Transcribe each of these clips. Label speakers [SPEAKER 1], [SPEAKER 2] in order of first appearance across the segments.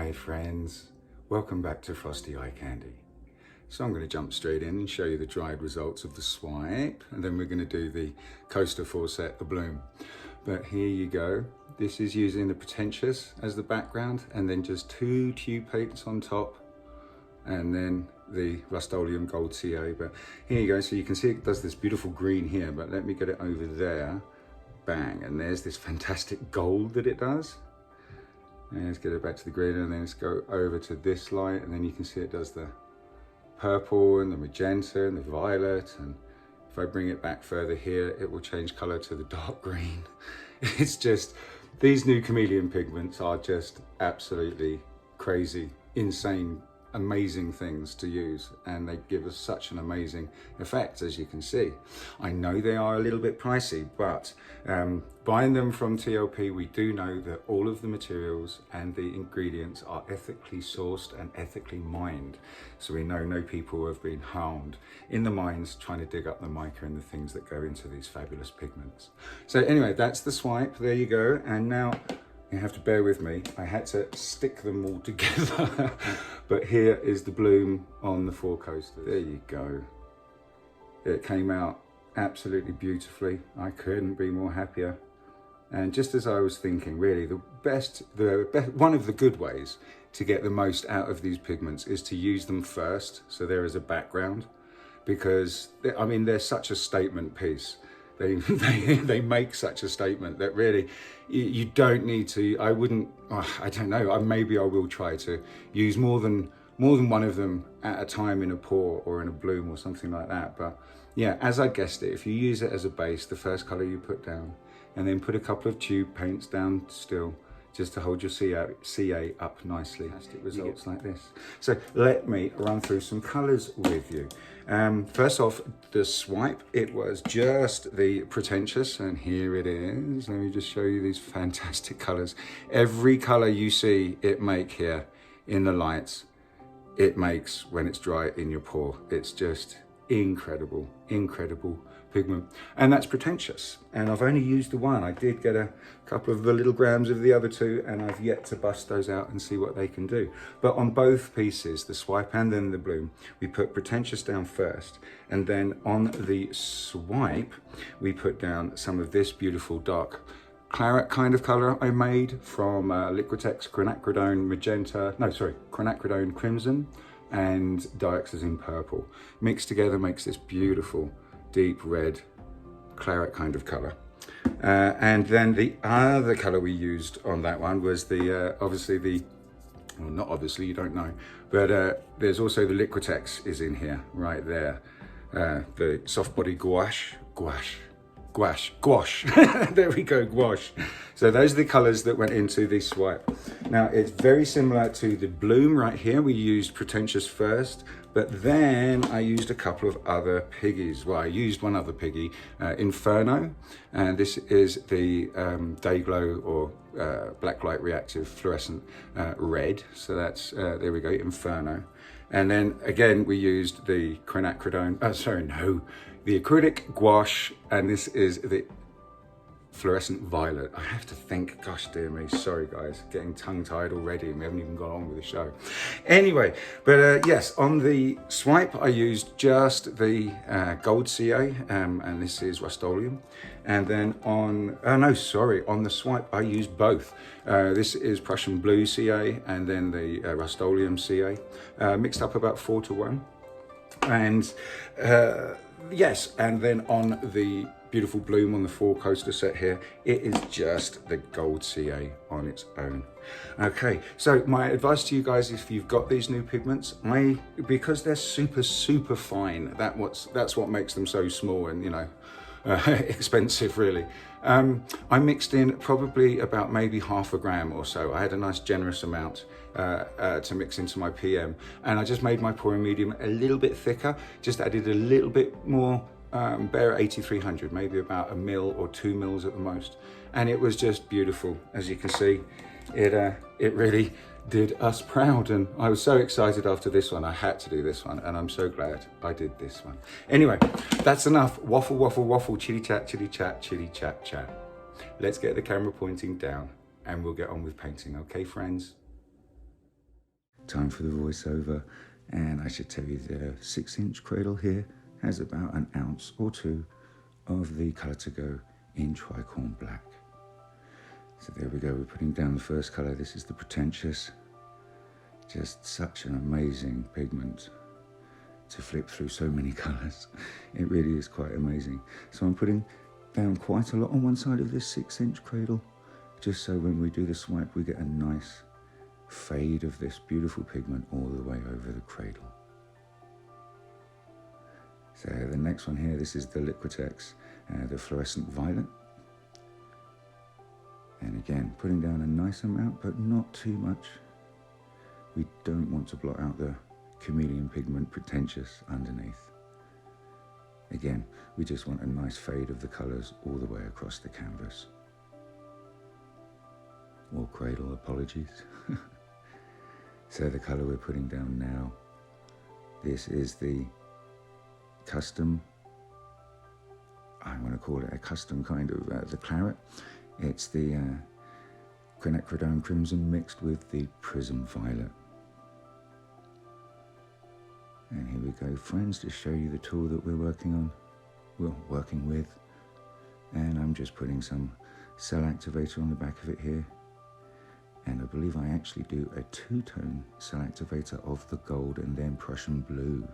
[SPEAKER 1] Hi friends, welcome back to Frosty Eye Candy. So I'm going to jump straight in and show you the dried results of the swipe, and then we're going to do the coaster for set, the bloom. But here you go. This is using the pretentious as the background, and then just 2 tube paints on top, and then the Rust-Oleum Gold CA. But here you go, so you can see it does this beautiful green here, but let me get it over there. Bang, and there's this fantastic gold that it does. And let's get it back to the green, and then let's go over to this light, and then you can see it does the purple and the magenta and the violet. And if I bring it back further here, it will change color to the dark green. It's just, these new Chameleon pigments are just absolutely crazy, insane, amazing things to use, and they give us such an amazing effect, as you can see. I know they are a little bit pricey, but buying them from TLP, we do know that all of the materials and the ingredients are ethically sourced and ethically mined. So we know no people have been harmed in the mines trying to dig up the mica and the things that go into these fabulous pigments. So anyway, that's the swipe, there you go. And now you have to bear with me, I had to stick them all together. But here is the bloom on the 4 coasters. There you go. It came out absolutely beautifully. I couldn't be more happier. And just as I was thinking, really, the best, one of the good ways to get the most out of these pigments is to use them first, so there is a background, because I mean, they're such a statement piece. They make such a statement that really you don't need to. I wouldn't, I don't know, maybe I will try to use more than one of them at a time in a pour or in a bloom or something like that. But yeah, as I guessed it, if you use it as a base, the first color you put down, and then put a couple of tube paints down still, just to hold your CA up nicely. Fantastic results like this. So let me run through some colors with you. First off, the swipe, it was just the pretentious, and here it is. Let me just show you these fantastic colors. Every color you see it make here in the lights, it makes when it's dry in your pour. It's just incredible, incredible pigment. And that's pretentious, and I've only used the one. I did get a couple of the little grams of the other 2, and I've yet to bust those out and see what they can do. But on both pieces, the swipe and then the bloom, we put pretentious down first, and then on the swipe we put down some of this beautiful dark claret kind of color I made from Liquitex quinacridone magenta, no sorry, quinacridone crimson and dioxazine purple. Mixed together makes this beautiful deep red claret kind of color. And then the other color we used on that one was the obviously the, well, not obviously, you don't know, but there's also the Liquitex is in here right there, the soft body gouache. There we go, gouache. So those are the colors that went into the swipe. Now it's very similar to the bloom right here. We used pretentious first, but then I used a couple of other piggies. Well, I used one other piggy, Inferno, and this is the Day Glow or Blacklight Reactive Fluorescent Red. So that's, there we go, Inferno. And then again, we used the quinacridone, the acrylic gouache, and this is the fluorescent violet. I have to think, gosh dear me, sorry guys, getting tongue-tied already, and we haven't even gone on with the show. Anyway, but yes, on the swipe I used just the gold CA, and this is Rust-Oleum. And then on, on the swipe I used both. This is Prussian Blue CA, and then the Rust-Oleum CA, mixed up about 4 to 1. And yes, and then on the beautiful bloom on the 4 coaster set here, it is just the gold CA on its own. Okay, so my advice to you guys, if you've got these new pigments, because they're super fine, that's what makes them so small and, you know, expensive really. I mixed in probably about maybe half a gram or so. I had a nice generous amount to mix into my PM, and I just made my pouring medium a little bit thicker, just added a little bit more bare 8300, maybe about 1 mil or 2 mils at the most, and it was just beautiful. As you can see, it really did us proud, and I was so excited after this one. I had to do this one, and I'm so glad I did this one. Anyway, that's enough waffle, chitty chat. Let's get the camera pointing down and we'll get on with painting, okay friends? time for the voiceover, and I should tell you the 6-inch cradle here has about an ounce or two of the colour to go in tricorn black. So there we go, we're putting down the first colour. This is the Pretentious. Just such an amazing pigment to flip through so many colours. It really is quite amazing. So I'm putting down quite a lot on one side of this 6-inch cradle, just so when we do the swipe we get a nice fade of this beautiful pigment all the way over the cradle. So the next one here, this is the Liquitex, the Fluorescent Violet. And again, putting down a nice amount, but not too much. We don't want to blot out the Chameleon pigment Pretentious underneath. Again, we just want a nice fade of the colours all the way across the canvas. Or cradle, apologies. So the colour we're putting down now, this is the custom, I want to call it a custom kind of, the claret. It's the quinacridone crimson mixed with the prism violet. And here we go, friends, to show you the tool that we're working with. And I'm just putting some cell activator on the back of it here. And I believe I actually do a 2-tone cell activator of the gold and then Prussian blue.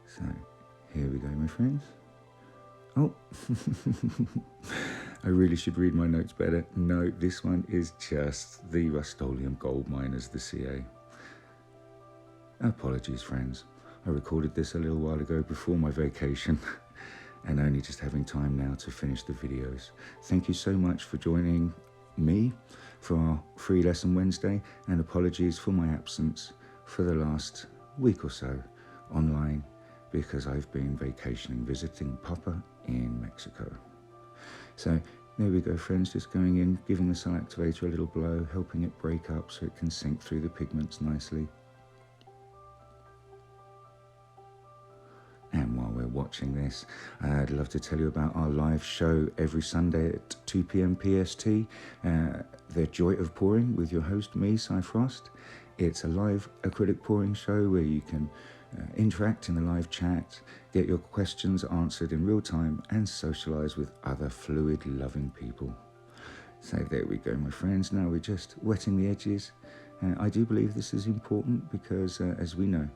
[SPEAKER 1] So here we go, my friends. Oh, I really should read my notes better. No, this one is just the Rust-Oleum Gold Miners, the CA. Apologies, friends. I recorded this a little while ago before my vacation and only just having time now to finish the videos. Thank you so much for joining me for our free lesson Wednesday, and apologies for my absence for the last week or so online because I've been vacationing, visiting Papa in Mexico. So there we go, friends, just going in, giving the cell activator a little blow, helping it break up so it can sink through the pigments nicely. And while we're watching this, I'd love to tell you about our live show every Sunday at 2 p.m. PST, The Joy of Pouring with your host, me, Cy Frost. It's a live acrylic pouring show where you can interact in the live chat, get your questions answered in real time, and socialize with other fluid-loving people. So there we go, my friends. Now we're just wetting the edges. I do believe this is important because, as we know,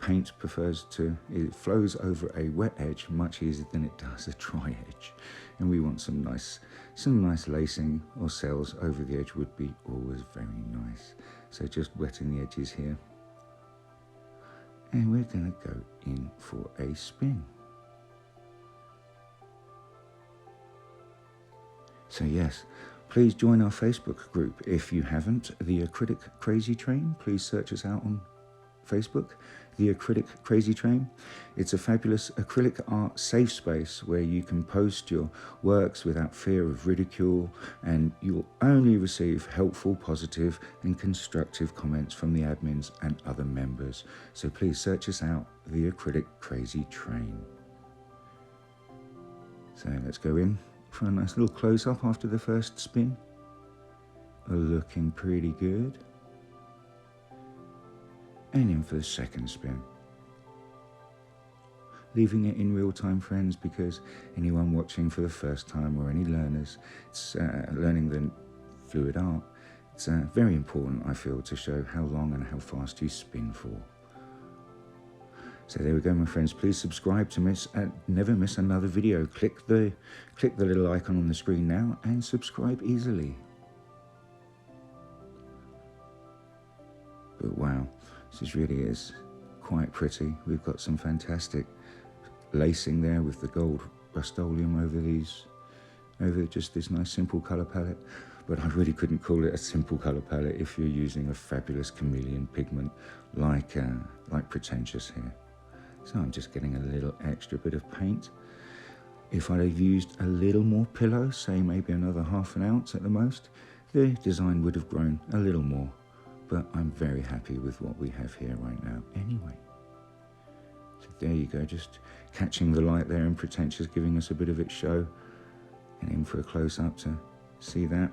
[SPEAKER 1] paint it flows over a wet edge much easier than it does a dry edge. And we want some nice lacing or cells over the edge would be always very nice. So just wetting the edges here. And we're going to go in for a spin. So yes, please join our Facebook group if you haven't. The Acrylic Crazy Train. Please search us out on Facebook. The Acrylic Crazy Train. It's a fabulous acrylic art safe space where you can post your works without fear of ridicule, and you'll only receive helpful, positive and constructive comments from the admins and other members. So please search us out, The Acrylic Crazy Train. So let's go in for a nice little close-up after the first spin. Looking pretty good. And in for the second spin. Leaving it in real time, friends, because anyone watching for the first time or any learners, it's learning the fluid art, it's very important, I feel, to show how long and how fast you spin for. So there we go, my friends. Please subscribe to never miss another video. Click the little icon on the screen now and subscribe easily. But wow, this really is quite pretty. We've got some fantastic lacing there with the gold Rust-Oleum over just this nice simple colour palette. But I really couldn't call it a simple colour palette if you're using a fabulous Chameleon pigment like Pretentious here. So I'm just getting a little extra bit of paint. If I'd have used a little more pillow, say maybe another ½ ounce at the most, the design would have grown a little more. But I'm very happy with what we have here right now anyway. So there you go, just catching the light there and Pretentious, giving us a bit of its show, and in for a close-up to See that?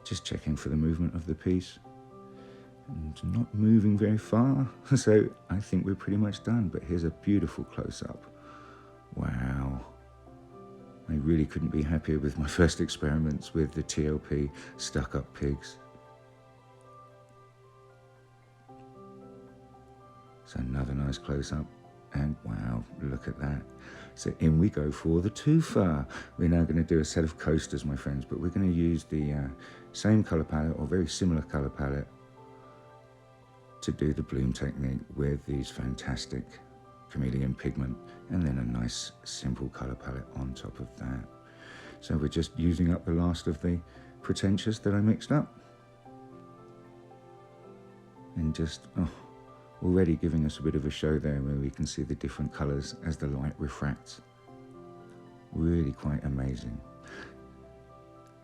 [SPEAKER 1] Just checking for the movement of the piece. And not moving very far, so I think we're pretty much done. But here's a beautiful close-up. Wow. I really couldn't be happier with my first experiments with the TLP stuck-up pigs. So another nice close-up, and wow, look at that. So in we go for the twofer. We're now going to do a set of coasters, my friends, but we're going to use the same colour palette, or very similar colour palette, to do the bloom technique with these fantastic Chameleon pigment, and then a nice simple colour palette on top of that. So we're just using up the last of the pretentious that I mixed up, and just already giving us a bit of a show there where we can see the different colours as the light refracts. Really quite amazing.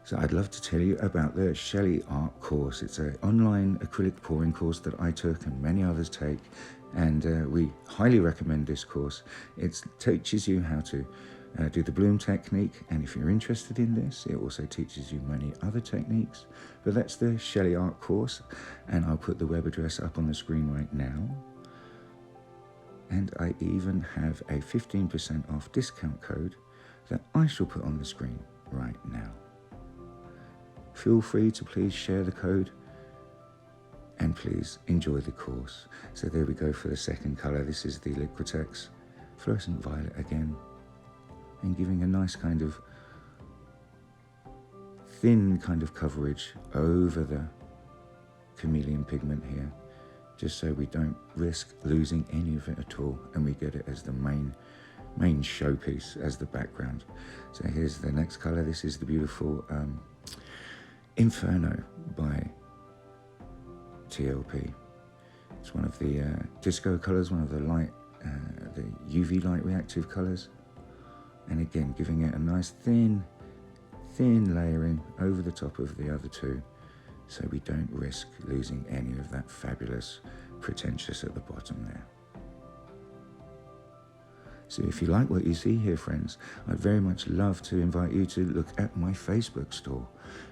[SPEAKER 1] So I'd love to tell you about the Shelley Art course. It's an online acrylic pouring course that I took and many others take, and we highly recommend this course. It teaches you how to do the bloom technique, and if you're interested in this, it also teaches you many other techniques. But that's the Shelley Art course, and I'll put the web address up on the screen right now. And I even have a 15% off discount code that I shall put on the screen right now. Feel free to please share the code, and please enjoy the course. So there we go for the second colour. This is the Liquitex Fluorescent Violet again, and giving a nice kind of thin kind of coverage over the Chameleon pigment here, just so we don't risk losing any of it at all, and we get it as the main showpiece as the background. So here's the next colour. This is the beautiful Inferno by TLP. It's one of the disco colours, one of the light, the UV light reactive colours, and again giving it a nice thin layering over the top of the other two, so we don't risk losing any of that fabulous pretentious at the bottom there. So if you like what you see here, friends, I'd very much love to invite you to look at my Facebook store.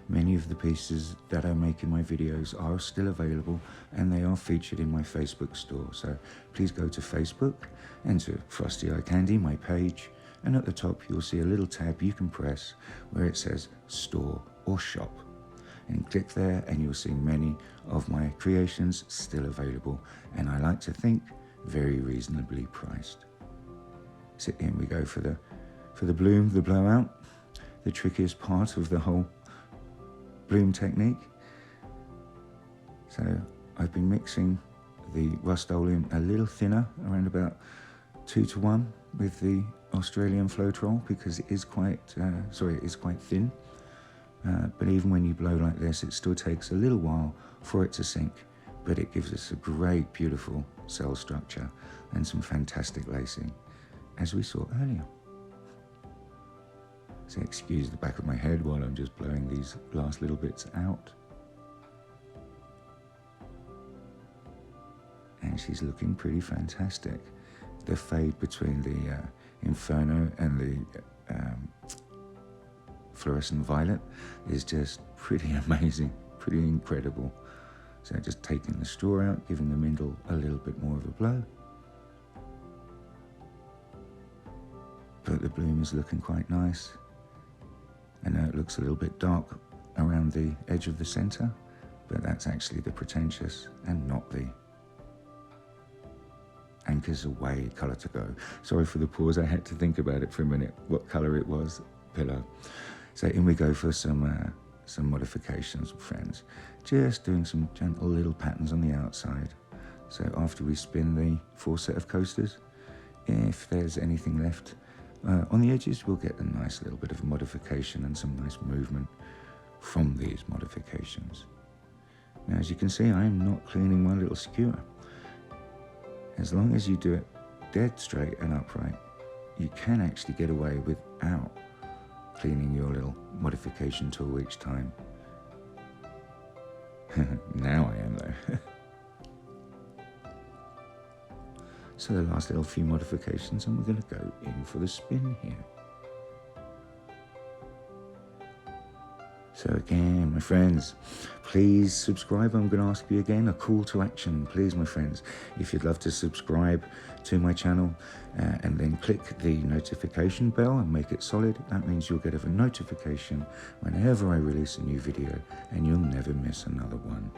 [SPEAKER 1] Many of the pieces that I make in my videos are still available, and they are featured in my Facebook store. So please go to Facebook and to Frosty Eye Candy, my page, and at the top you'll see a little tab you can press where it says Store or Shop. And click there and you'll see many of my creations still available, and I like to think very reasonably priced. So in we go for the bloom, the blowout, the trickiest part of the whole bloom technique. So I've been mixing the Rust-Oleum a little thinner, around about 2:1 with the Australian Floetrol, because it is quite thin. But even when you blow like this, it still takes a little while for it to sink, but it gives us a great, beautiful cell structure and some fantastic lacing, as we saw earlier. So excuse the back of my head while I'm just blowing these last little bits out. And she's looking pretty fantastic. The fade between the Inferno and the Fluorescent Violet is just pretty amazing, pretty incredible. So just taking the straw out, giving the middle a little bit more of a blow. But the bloom is looking quite nice. I know it looks a little bit dark around the edge of the center, but that's actually the pretentious and not the Anchors Away color to go. Sorry for the pause, I had to think about it for a minute, what color it was, pillow. So in we go for some modifications, friends. Just doing some gentle little patterns on the outside. So after we spin the 4 set of coasters, if there's anything left on the edges, we'll get a nice little bit of modification and some nice movement from these modifications. Now, as you can see, I am not cleaning my little skewer. As long as you do it dead straight and upright, you can actually get away without cleaning your little modification tool each time. Now I am though. So the last little few modifications, and we're going to go in for the spin here. So again, my friends, please subscribe. I'm going to ask you again a call to action. Please, my friends, if you'd love to subscribe to my channel and then click the notification bell and make it solid, that means you'll get a notification whenever I release a new video and you'll never miss another one.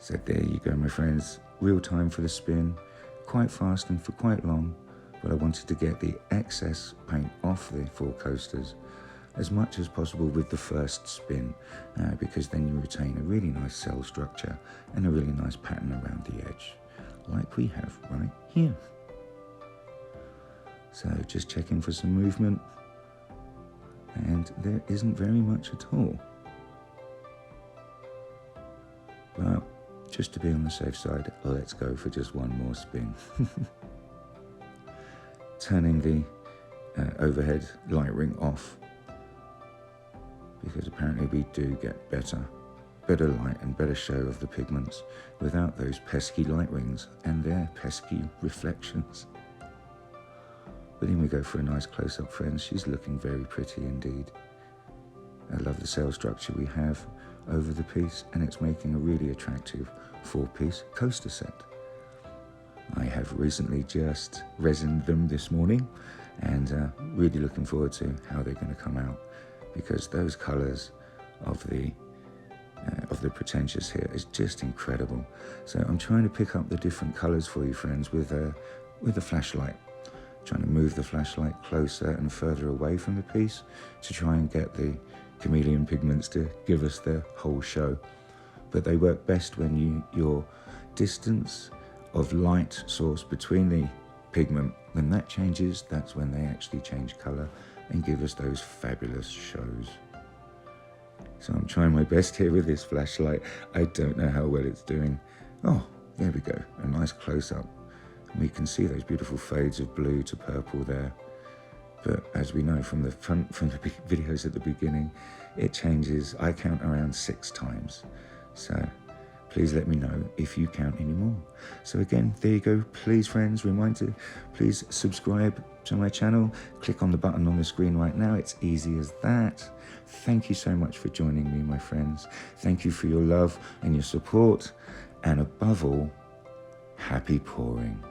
[SPEAKER 1] So there you go, my friends. Real time for the spin, quite fast and for quite long, but I wanted to get the excess paint off the 4 coasters as much as possible with the first spin, because then you retain a really nice cell structure and a really nice pattern around the edge, like we have right here. So just checking for some movement, and there isn't very much at all. Well, just to be on the safe side, let's go for just one more spin. Turning the overhead light ring off, because apparently we do get better light and better show of the pigments without those pesky light rings and their pesky reflections. But in we go for a nice close-up, friends. She's looking very pretty indeed. I love the cell structure we have over the piece, and it's making a really attractive 4-piece coaster set. I have recently just resined them this morning, and really looking forward to how they're going to come out, because those colors of the pretentious here is just incredible. So I'm trying to pick up the different colors for you, friends, with a flashlight. Trying to move the flashlight closer and further away from the piece to try and get the Chameleon pigments to give us the whole show. But they work best when your distance of light source between the pigment, when that changes, that's when they actually change color and give us those fabulous shows. So I'm trying my best here with this flashlight. I don't know how well it's doing. Oh, there we go, a nice close-up. And we can see those beautiful fades of blue to purple there. But as we know from the videos at the beginning, it changes. I count around 6 times. So please let me know if you count any more. So again, there you go. Please, friends, reminder, please subscribe to my channel. Click on the button on the screen right now. It's easy as that. Thank you so much for joining me, my friends. Thank you for your love and your support. And above all, happy pouring.